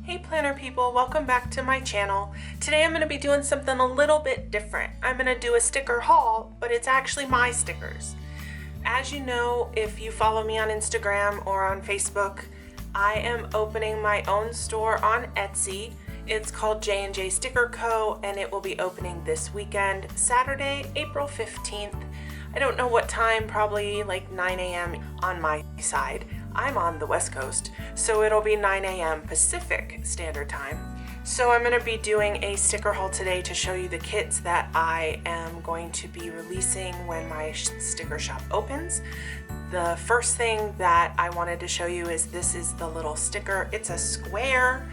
Hey planner people, welcome back to my channel. Today I'm going to be doing something a little bit different. I'm going to do a sticker haul, but it's actually my stickers. As you know, if you follow me on Instagram or on Facebook, I am opening my own store on Etsy. It's called JandJStickerCo and it will be opening this weekend, Saturday, April 15th. I don't know what time, probably like 9 a.m. on my side. I'm on the West Coast, so it'll be 9 a.m. Pacific Standard Time. So I'm going to be doing a sticker haul today to show you the kits that I am going to be releasing when my sticker shop opens. The first thing that I wanted to show you is this is the little sticker. It's a square,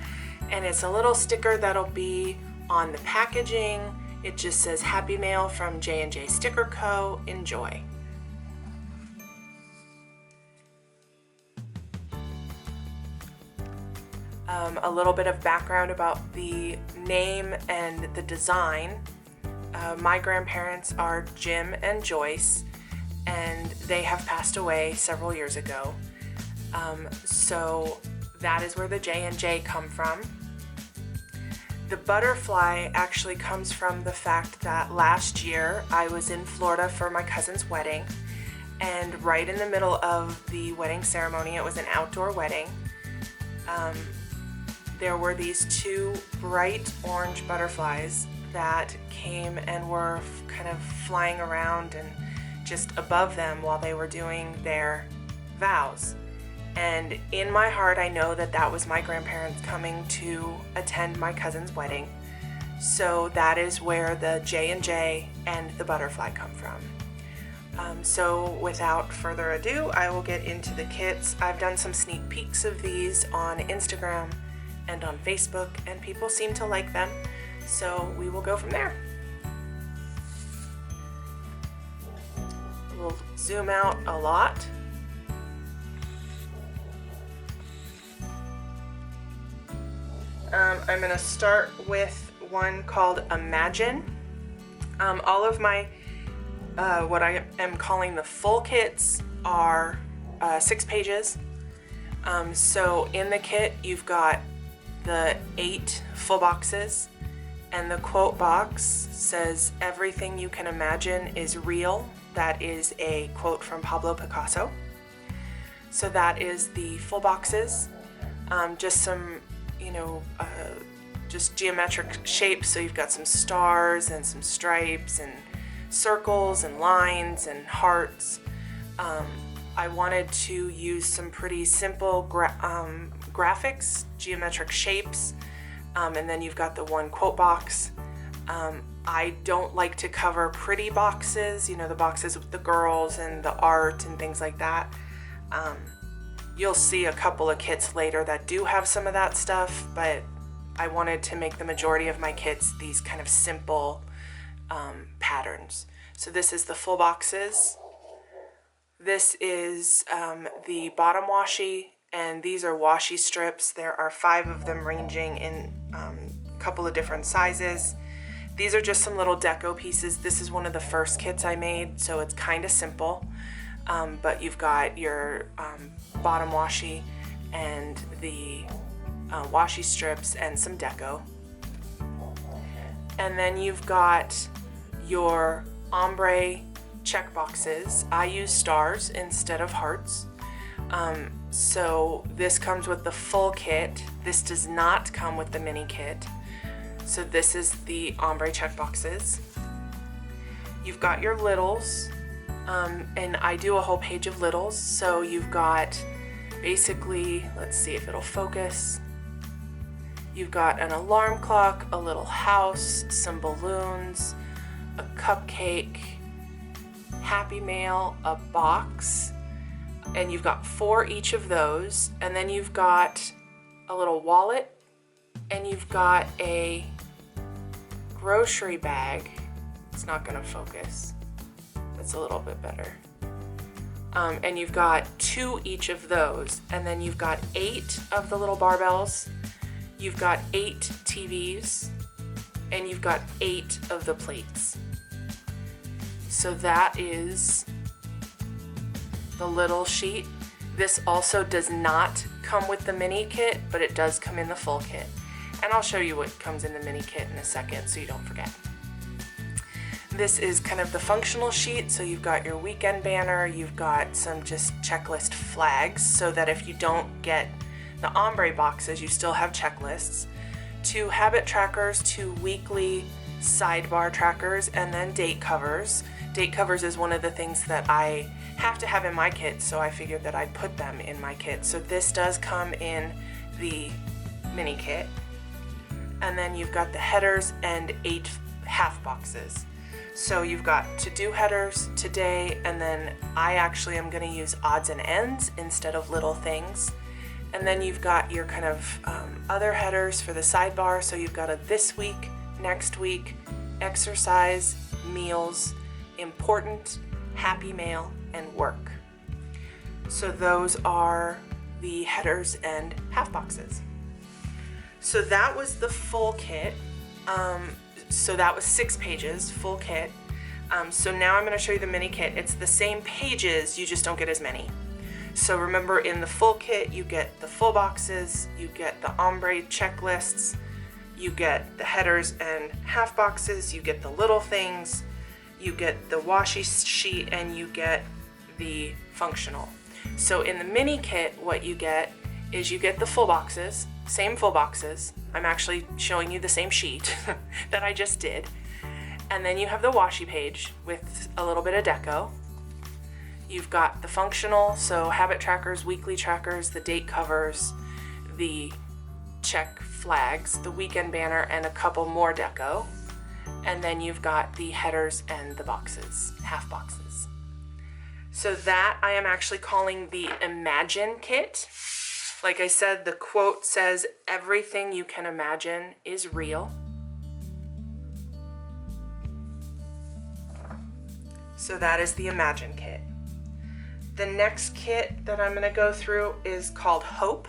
and it's a little sticker that'll be on the packaging. It just says Happy Mail from JandJStickerCo. Enjoy. A little bit of background about the name and the design. My grandparents are Jim and Joyce, and they have passed away several years ago. So that is where the J and J come from. The butterfly actually comes from the fact that last year I was in Florida for my cousin's wedding, and right in the middle of the wedding ceremony, it was an outdoor wedding, there were these two bright orange butterflies that came and were kind of flying around and just above them while they were doing their vows. And in my heart, I know that that was my grandparents coming to attend my cousin's wedding. So that is where the J and J and the butterfly come from. So without further ado, I will get into the kits. I've done some sneak peeks of these on Instagram and on Facebook, and people seem to like them, so we will go from there. We'll zoom out a lot. I'm going to start with one called Imagine. All of my what I am calling the full kits are 6 pages. So in the kit you've got the 8 full boxes, and the quote box says everything you can imagine is real. That is a quote from Pablo Picasso. So that is the full boxes. Just some, just geometric shapes. So you've got some stars and some stripes and circles and lines and hearts. I wanted to use some pretty simple graphics, geometric shapes, and then you've got the one quote box. I don't like to cover pretty boxes, the boxes with the girls and the art and things like that. You'll see a couple of kits later that do have some of that stuff, but I wanted to make the majority of my kits these kind of simple patterns. So this is the full boxes. This is the bottom washi, and these are washi strips. There are 5 of them ranging in a couple of different sizes. These are just some little deco pieces. This is one of the first kits I made, so it's kind of simple. But you've got your bottom washi and the washi strips and some deco. And then you've got your ombre check boxes. I use stars instead of hearts. So this comes with the full kit. This does not come with the mini kit. So this is the ombre check boxes. You've got your littles, and I do a whole page of littles. So you've got basically, let's see if it'll focus. You've got an alarm clock, a little house, some balloons, a cupcake, Happy Mail, a box, and you've got 4 each of those, and then you've got a little wallet, and you've got a grocery bag. It's not going to focus. That's a little bit better. And you've got 2 each of those, and then you've got 8 of the little barbells. You've got 8 TVs, and you've got 8 of the plates. So that is the little sheet. This also does not come with the mini kit, but it does come in the full kit. And I'll show you what comes in the mini kit in a second so you don't forget. This is kind of the functional sheet, so you've got your weekend banner, you've got some just checklist flags so that if you don't get the ombre boxes, you still have checklists. 2 habit trackers, 2 weekly sidebar trackers, and then date covers. Date covers is one of the things that I have to have in my kit, so I figured that I'd put them in my kit. So this does come in the mini kit. And then you've got the headers and 8 half boxes. So you've got to-do headers today, and then I actually am going to use odds and ends instead of little things. And then you've got your kind of other headers for the sidebar. So you've got a this week, next week, exercise, meals, important, happy mail, and work. So those are the headers and half boxes. So that was the full kit. So that was 6 pages, full kit. So now I'm going to show you the mini kit. It's the same pages, you just don't get as many. So remember, in the full kit, you get the full boxes, you get the ombre checklists, you get the headers and half boxes, you get the little things, you get the washi sheet, and you get the functional. So in the mini kit, what you get is you get the full boxes, same full boxes. I'm actually showing you the same sheet that I just did. And then you have the washi page with a little bit of deco. You've got the functional, so habit trackers, weekly trackers, the date covers, the check flags, the weekend banner, and a couple more deco. And then you've got the headers and the boxes, half boxes. So that I am actually calling the Imagine kit. Like I said, the quote says, "Everything you can imagine is real." So that is the Imagine kit. The next kit that I'm going to go through is called Hope.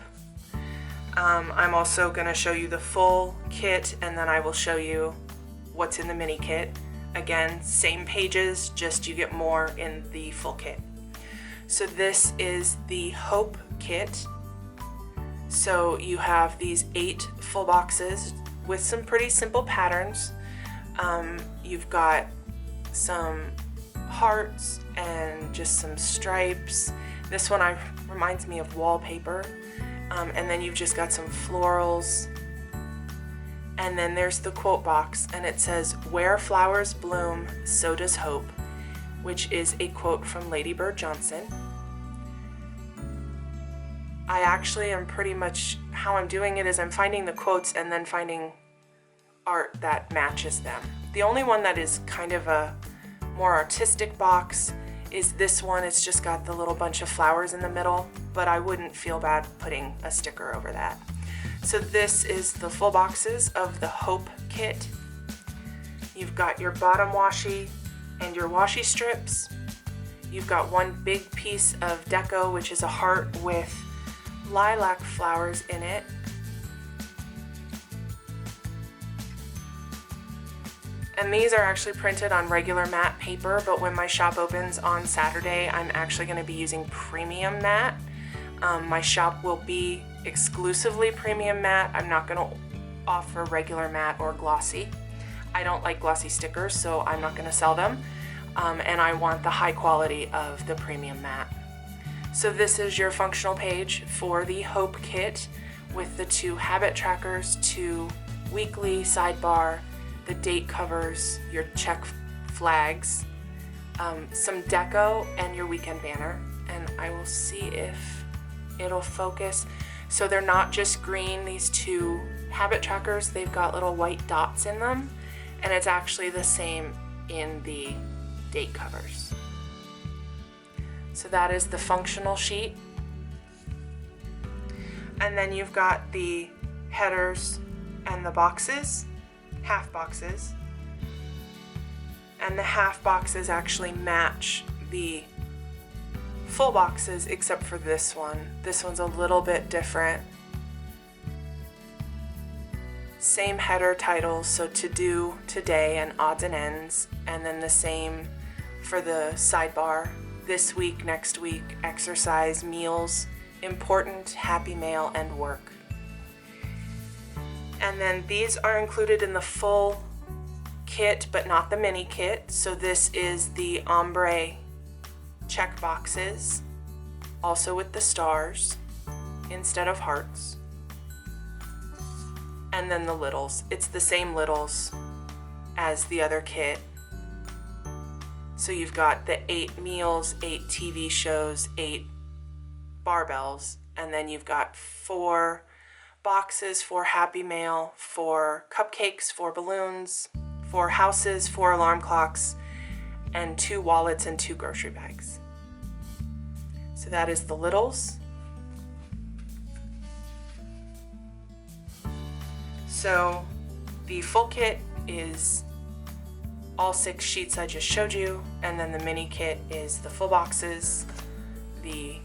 I'm also going to show you the full kit, and then I will show you what's in the mini kit. Again, same pages, just you get more in the full kit. So this is the Hope kit. So you have these 8 full boxes with some pretty simple patterns. You've got some hearts and just some stripes. This one reminds me of wallpaper. And then you've just got some florals. And then there's the quote box, and it says, "Where flowers bloom, so does hope," which is a quote from Lady Bird Johnson. I actually am pretty much, how I'm doing it is I'm finding the quotes and then finding art that matches them. The only one that is kind of a more artistic box is this one. It's just got the little bunch of flowers in the middle, but I wouldn't feel bad putting a sticker over that. So this is the full boxes of the Hope kit. You've got your bottom washi and your washi strips. You've got one big piece of deco, which is a heart with lilac flowers in it. And these are actually printed on regular matte paper, but when my shop opens on Saturday, I'm actually going to be using premium matte. My shop will be exclusively premium matte. I'm not going to offer regular matte or glossy. I don't like glossy stickers, so I'm not going to sell them. And I want the high quality of the premium matte. So this is your functional page for the Hope kit with the 2 habit trackers, 2 weekly sidebar, the date covers, your check flags, some deco, and your weekend banner. And I will see if it'll focus. So they're not just green, these 2 habit trackers, they've got little white dots in them, and it's actually the same in the date covers. So that is the functional sheet. And then you've got the headers and the boxes, half boxes. And the half boxes actually match the full boxes except for this one. This one's a little bit different. Same header titles, so to do, today, and odds and ends. And then the same for the sidebar. This week, next week, exercise, meals, important, happy mail, and work. And then these are included in the full kit, but not the mini kit. So this is the ombre check boxes, also with the stars instead of hearts. And then the littles. It's the same littles as the other kit. So you've got the 8 meals, 8 TV shows, 8 barbells, and then you've got 4 boxes, 4 happy mail, 4 cupcakes, 4 balloons, 4 houses, 4 alarm clocks, and 2 wallets and 2 grocery bags. So that is the littles. So the full kit is all 6 sheets I just showed you, and then the mini kit is the full boxes, the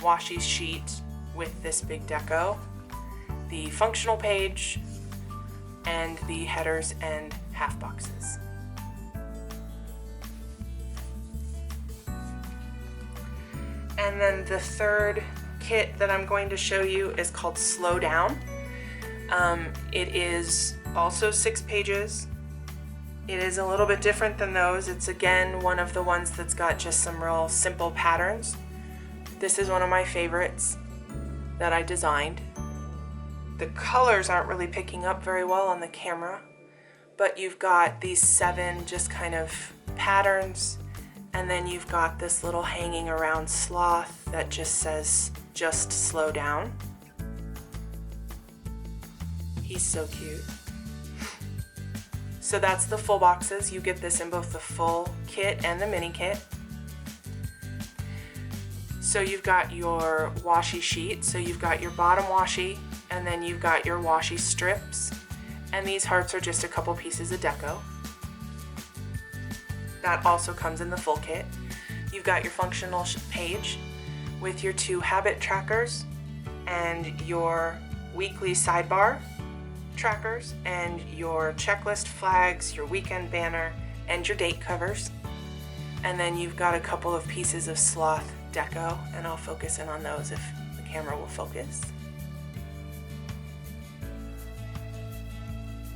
washi sheet with this big deco, the functional page, and the headers and half boxes. And then the third kit that I'm going to show you is called Slow Down. It is also 6 pages. It is a little bit different than those. It's again one of the ones that's got just some real simple patterns. This is one of my favorites that I designed. The colors aren't really picking up very well on the camera, but you've got these 7 just kind of patterns, and then you've got this little hanging around sloth that just says, "Just slow down." He's so cute. So that's the full boxes. You get this in both the full kit and the mini kit. So you've got your washi sheet. So you've got your bottom washi, and then you've got your washi strips. And these hearts are just a couple pieces of deco. That also comes in the full kit. You've got your functional page with your 2 habit trackers and your weekly sidebar trackers and your checklist flags, your weekend banner, and your date covers. And then you've got a couple of pieces of sloth deco, and I'll focus in on those if the camera will focus.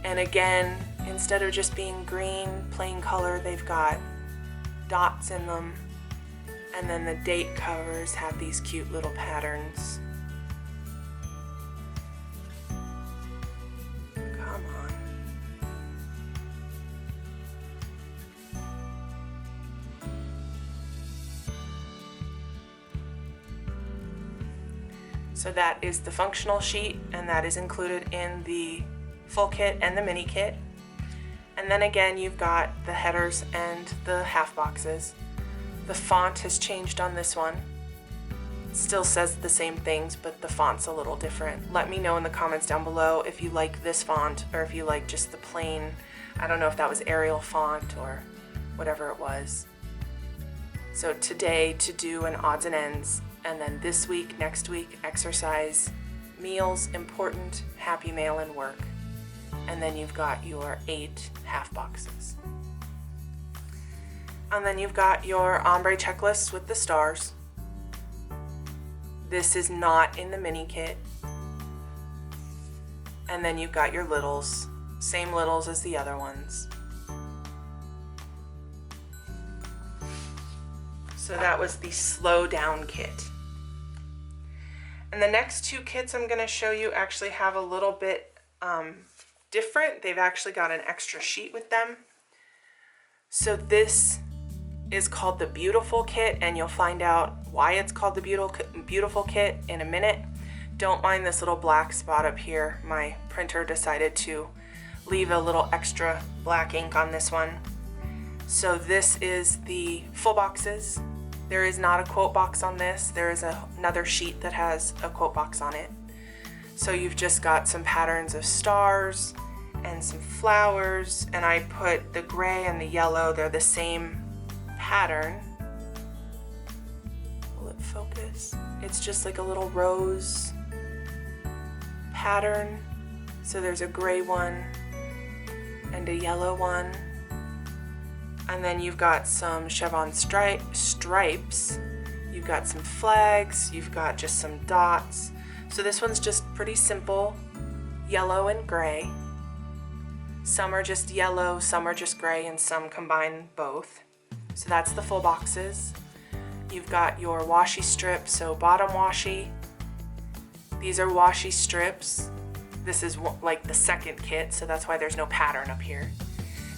And again, instead of just being green, plain color, they've got dots in them. And then the date covers have these cute little patterns. Come on. So that is the functional sheet, and that is included in the full kit and the mini kit. And then again, you've got the headers and the half boxes. The font has changed on this one. It still says the same things, but the font's a little different. Let me know in the comments down below if you like this font or if you like just the plain, I don't know if that was Arial font or whatever it was. So today to do an odds and ends, and then this week, next week, exercise, meals, important, happy mail, and work. And then you've got your 8 half boxes. And then you've got your ombre checklists with the stars. This is not in the mini kit. And then you've got your littles, same littles as the other ones. So that was the Slow Down kit. And the next 2 kits I'm going to show you actually have a little bit different. They've actually got an extra sheet with them. So this is called the Beautiful Kit, and you'll find out why it's called the Beautiful Kit in a minute. Don't mind this little black spot up here. My printer decided to leave a little extra black ink on this one. So this is the full boxes. There is not a quote box on this. There is another sheet that has a quote box on it. So you've just got some patterns of stars and some flowers, and I put the gray and the yellow, they're the same pattern. Will it focus? It's just like a little rose pattern. So there's a gray one and a yellow one. And then you've got some chevron stripes. You've got some flags, you've got just some dots. So this one's just pretty simple, yellow and gray. Some are just yellow, some are just gray, and some combine both. So that's the full boxes. You've got your washi strips, so bottom washi. These are washi strips. This is like the second kit, so that's why there's no pattern up here.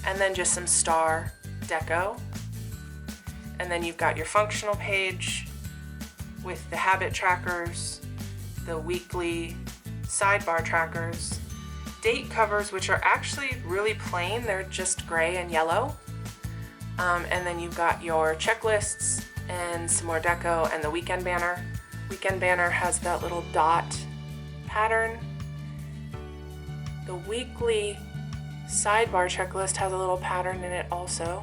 And then just some star deco. And then you've got your functional page with the habit trackers, the weekly sidebar trackers, date covers, which are actually really plain. They're just gray and yellow. And then you've got your checklists and some more deco and the weekend banner. Weekend banner has that little dot pattern. The weekly sidebar checklist has a little pattern in it also.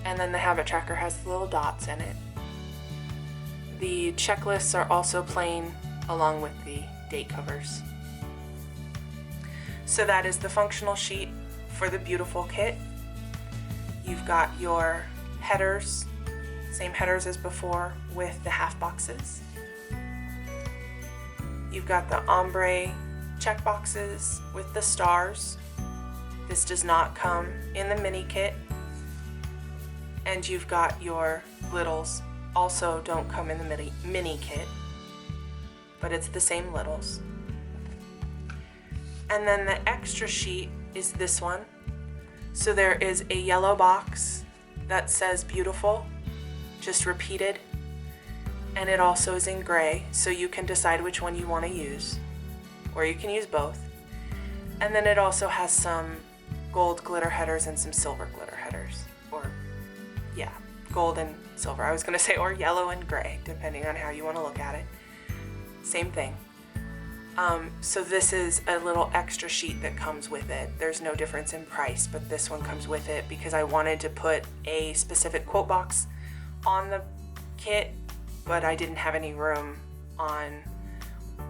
And then the habit tracker has the little dots in it. The checklists are also plain along with the date covers. So that is the functional sheet for the beautiful kit. You've got your headers, same headers as before with the half boxes. You've got the ombre check boxes with the stars. This does not come in the mini kit. And you've got your littles, also don't come in the mini kit, but it's the same littles. And then the extra sheet is this one. So there is a yellow box that says beautiful, just repeated, and it also is in gray, so you can decide which one you want to use, or you can use both. And then it also has some gold glitter headers and some silver glitter headers, or yeah, gold and silver. I was going to say or yellow and gray, depending on how you want to look at it. Same thing. So this is a little extra sheet that comes with it. There's no difference in price, but this one comes with it because I wanted to put a specific quote box on the kit, but I didn't have any room on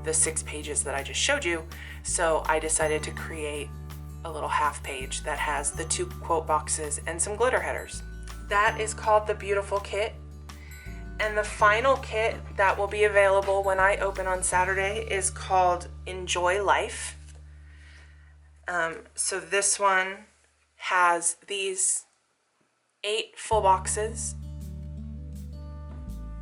the 6 pages that I just showed you. So I decided to create a little half page that has the 2 quote boxes and some glitter headers. That is called the Beautiful Kit. And the final kit that will be available when I open on Saturday is called Enjoy Life. So this one has these 8 full boxes.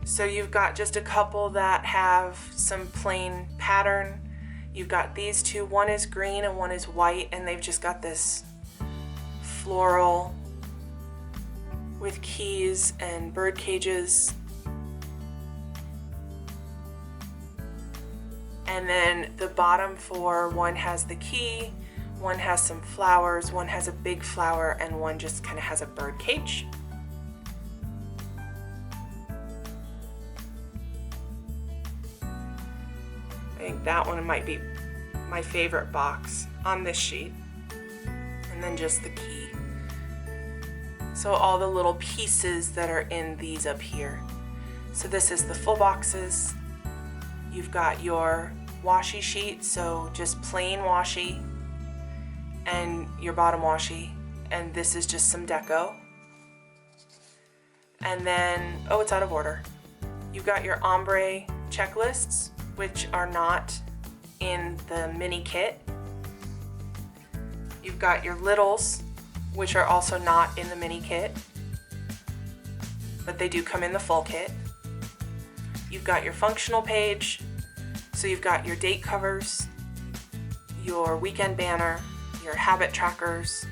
So you've got just a couple that have some plain pattern. You've got these 2, one is green and one is white, and they've just got this floral with keys and bird cages. And then the bottom 4, one has the key, one has some flowers, one has a big flower, and one just kind of has a bird cage. I think that one might be my favorite box on this sheet. And then just the key. So all the little pieces that are in these up here. So this is the full boxes. You've got your washi sheet, so just plain washi, and your bottom washi, and this is just some deco. And then, oh, it's out of order. You've got your ombre checklists, which are not in the mini kit. You've got your littles, which are also not in the mini kit, but they do come in the full kit. You've got your functional page, so you've got your date covers, your weekend banner, your habit trackers,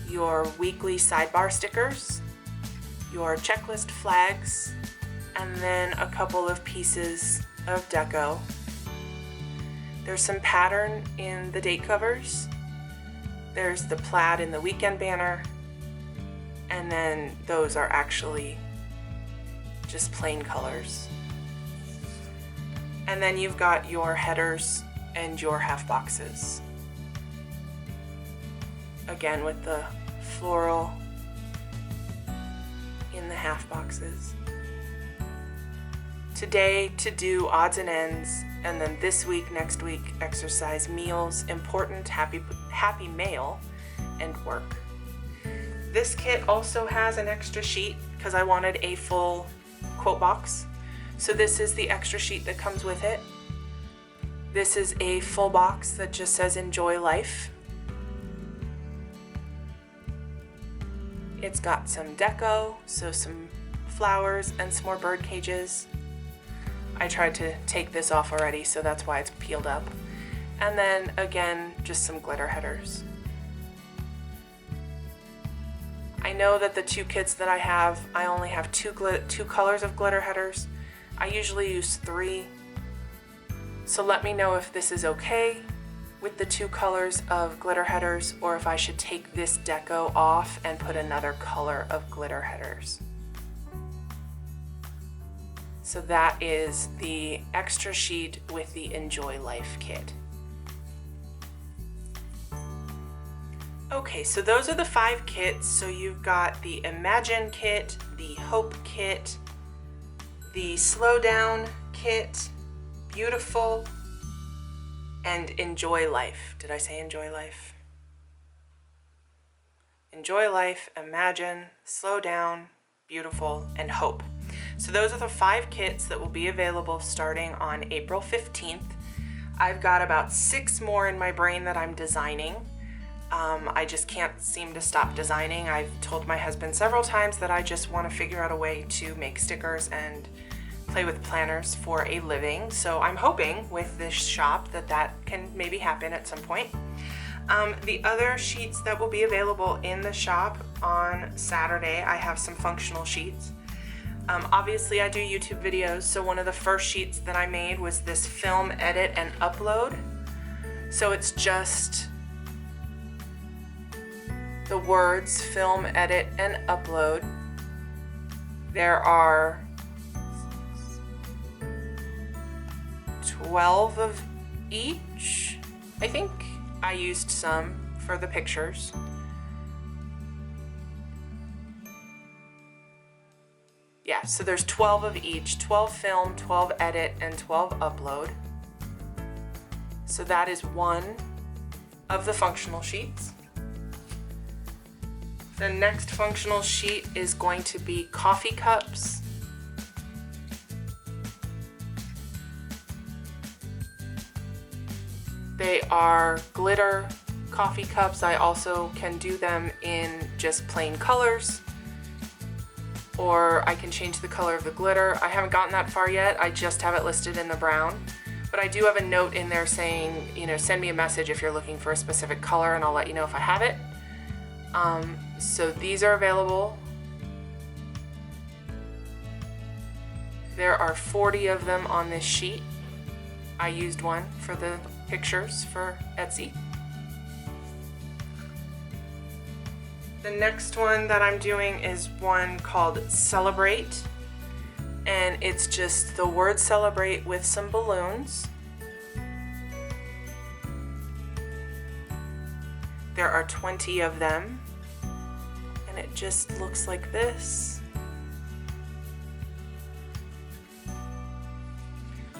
your weekly sidebar stickers, your checklist flags, and then a couple of pieces of deco. There's some pattern in the date covers. There's the plaid in the weekend banner, and then those are actually just plain colors. And then you've got your headers and your half boxes. Again with the floral in the half boxes. Today to do odds and ends, and then this week, next week, exercise, meals, important, happy mail, and work. This kit also has an extra sheet because I wanted a full quote box. So this is the extra sheet that comes with it. This is a full box that just says enjoy life. It's got some deco, so some flowers and some more bird cages. I tried to take this off already, so that's why it's peeled up. And then again, just some glitter headers. I know that the two kits that I have, I only have two colors of glitter headers. I usually use 3. So let me know if this is okay with the 2 colors of glitter headers, or if I should take this deco off and put another color of glitter headers. So that is the extra sheet with the Enjoy Life kit. Okay, so those are the 5 kits. So you've got the Imagine kit, the Hope kit, the Slow Down kit, Beautiful, and Enjoy Life. Did I say Enjoy Life? Enjoy Life, Imagine, Slow Down, Beautiful, and Hope. So those are the 5 kits that will be available starting on April 15th. I've got about 6 more in my brain that I'm designing. I just can't seem to stop designing. I've told my husband several times that I just want to figure out a way to make stickers and play with planners for a living. So I'm hoping with this shop that can maybe happen at some point. The other sheets that will be available in the shop on Saturday, I have some functional sheets. Obviously I do YouTube videos, so one of the first sheets that I made was this film, edit, and upload. So it's just the words film, edit, and upload. There are 12 of each, I think. I used some for the pictures. Yeah, so there's 12 of each, 12 film, 12 edit, and 12 upload. So that is one of the functional sheets. The next functional sheet is going to be coffee cups. They are glitter coffee cups. I also can do them in just plain colors, or I can change the color of the glitter. I haven't gotten that far yet. I just have it listed in the brown. But I do have a note in there saying, you know, send me a message if you're looking for a specific color and I'll let you know if I have it. So these are available. There are 40 of them on this sheet. I used one for the pictures for Etsy. The next one that I'm doing is one called Celebrate, and it's just the word celebrate with some balloons. There are 20 of them, and it just looks like this.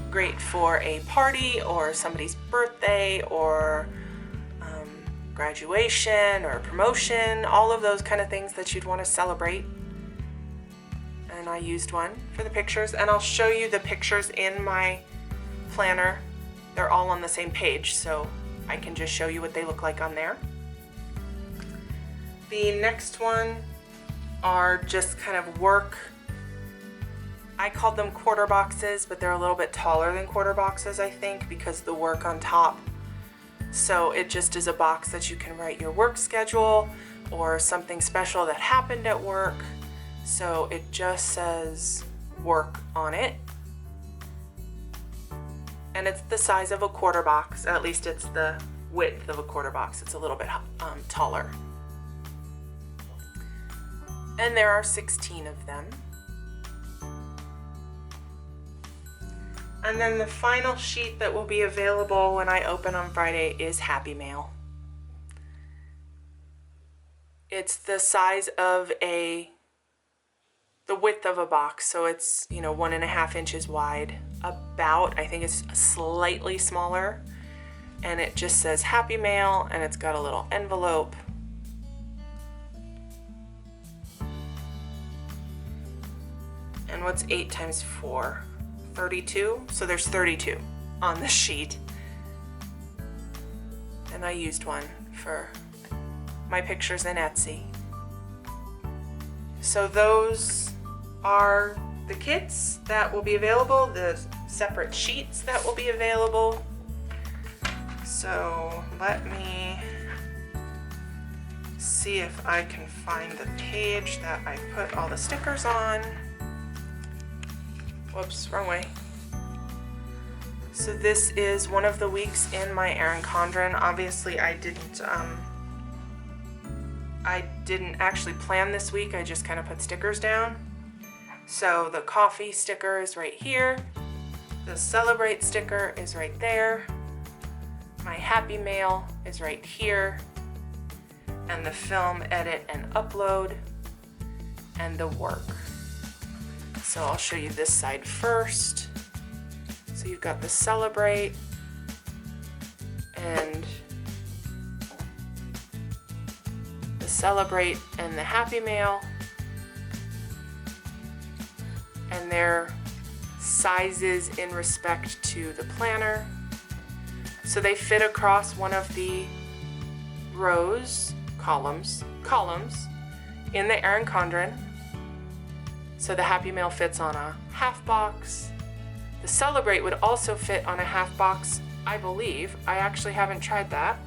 Great for a party or somebody's birthday or graduation or promotion, all of those kind of things that you'd want to celebrate. And I used one for the pictures, and I'll show you the pictures in my planner. They're all on the same page, so I can just show you what they look like on there. The next one are just kind of work. I called them quarter boxes, but they're a little bit taller than quarter boxes, I think, because of the work on top. So it just is a box that you can write your work schedule or something special that happened at work. So it just says work on it. And it's the size of a quarter box, at least it's the width of a quarter box. It's a little bit taller. And there are 16 of them. And then the final sheet that will be available when I open on Friday is Happy Mail. It's the size of the width of a box, so it's 1.5 inches wide. About, I think it's slightly smaller, and it just says Happy Mail, and it's got a little envelope. And And what's 8 times 4? 32? So there's 32 on the sheet. And I used one for my pictures in Etsy. So those are the kits that will be available, the separate sheets that will be available. So let me see if I can find the page that I put all the stickers on. Whoops, wrong way. So this is one of the weeks in my ErinCondren. Obviously I didn't actually plan this week, I just kind of put stickers down. So the coffee sticker is right here, the celebrate sticker is right there, my happy mail is right here, and the film, edit, and upload, and the work. So I'll show you this side first. So you've got the celebrate, and the celebrate and the happy mail, and their sizes in respect to the planner. So they fit across one of the rows, columns in the ErinCondren. So the happy mail fits on a half box. The celebrate would also fit on a half box, I believe. I actually haven't tried that.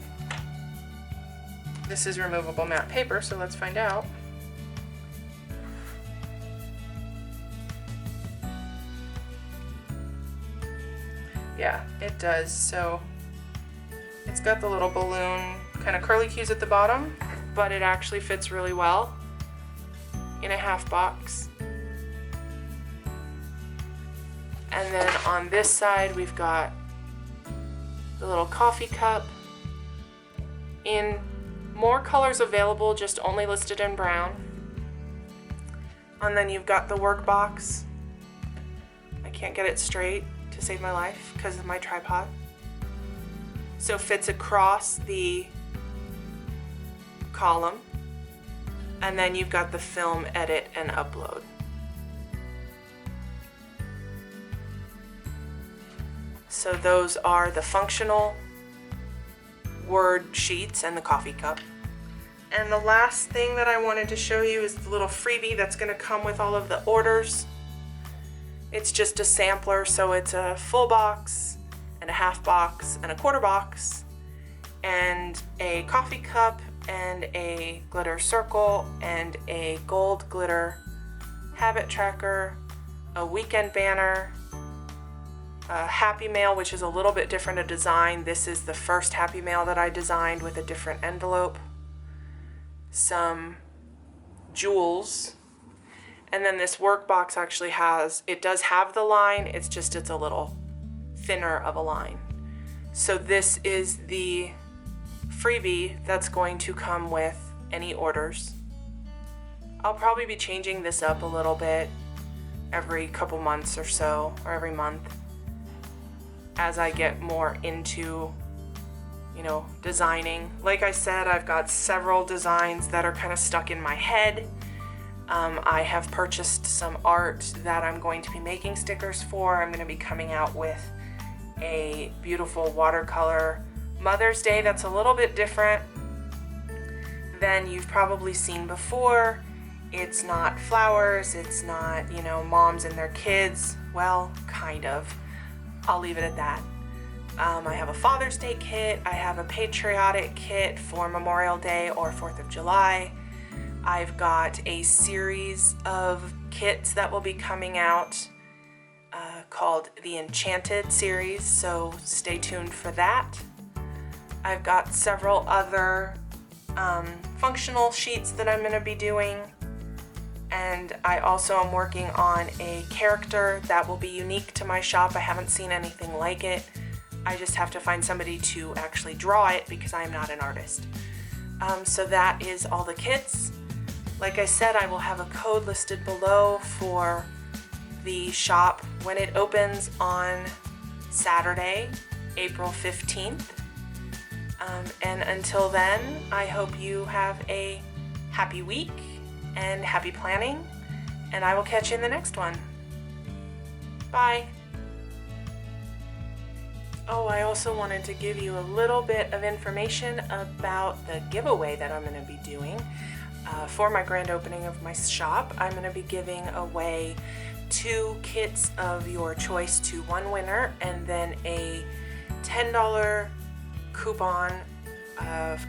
This is removable matte paper, so let's find out. Yeah, it does. So it's got the little balloon kind of curly cues at the bottom, but it actually fits really well in a half box. And then on this side, we've got the little coffee cup in more colors available, just only listed in brown. And then you've got the work box. I can't get it straight to save my life because of my tripod. So fits across the column. And then you've got the film, edit, and upload. So those are the functional word sheets and the coffee cup. And the last thing that I wanted to show you is the little freebie that's going to come with all of the orders. It's just a sampler, so it's a full box and a half box and a quarter box and a coffee cup and a glitter circle and a gold glitter habit tracker, a weekend banner, a happy mail, which is a little bit different a design. This is the first happy mail that I designed with a different envelope, some jewels, and then this workbox actually does have the line, it's a little thinner of a line. So this is the freebie that's going to come with any orders. I'll probably be changing this up a little bit every couple months or so, or every month, as I get more into, designing. Like I said, I've got several designs that are kind of stuck in my head. I have purchased some art that I'm going to be making stickers for. I'm going to be coming out with a beautiful watercolor Mother's Day that's a little bit different than you've probably seen before. It's not flowers, it's not, moms and their kids. Well, kind of. I'll leave it at that. I have a Father's Day kit, I have a patriotic kit for Memorial Day or 4th of July. I've got a series of kits that will be coming out called the Enchanted series, so stay tuned for that. I've got several other functional sheets that I'm going to be doing, and I also am working on a character that will be unique to my shop. I haven't seen anything like it. I just have to find somebody to actually draw it because I'm not an artist. So that is all the kits. Like I said, I will have a code listed below for the shop when it opens on Saturday, April 15th. And until then, I hope you have a happy week and happy planning, and I will catch you in the next one. Bye. Oh, I also wanted to give you a little bit of information about the giveaway that I'm going to be doing. For my grand opening of my shop, I'm going to be giving away 2 kits of your choice to one winner, and then a $10 coupon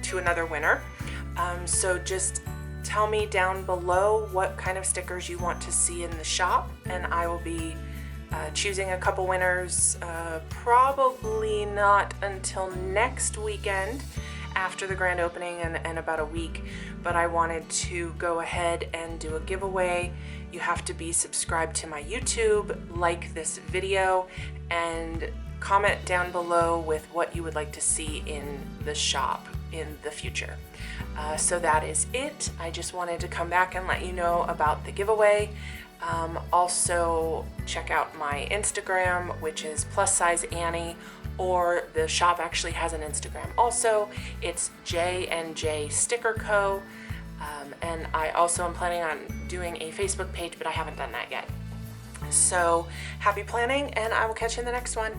to another winner. So just tell me down below what kind of stickers you want to see in the shop, and I will be choosing a couple winners, probably not until next weekend after the grand opening and about a week, but I wanted to go ahead and do a giveaway. You have to be subscribed to my YouTube, like this video, and comment down below with what you would like to see in the shop in the future. So that is it. I just wanted to come back and let you know about the giveaway. Also check out my Instagram, which is +size_Annie, or the shop actually has an Instagram also. It's JandJStickerCo, and I also am planning on doing a Facebook page, but I haven't done that yet. So happy planning, and I will catch you in the next one.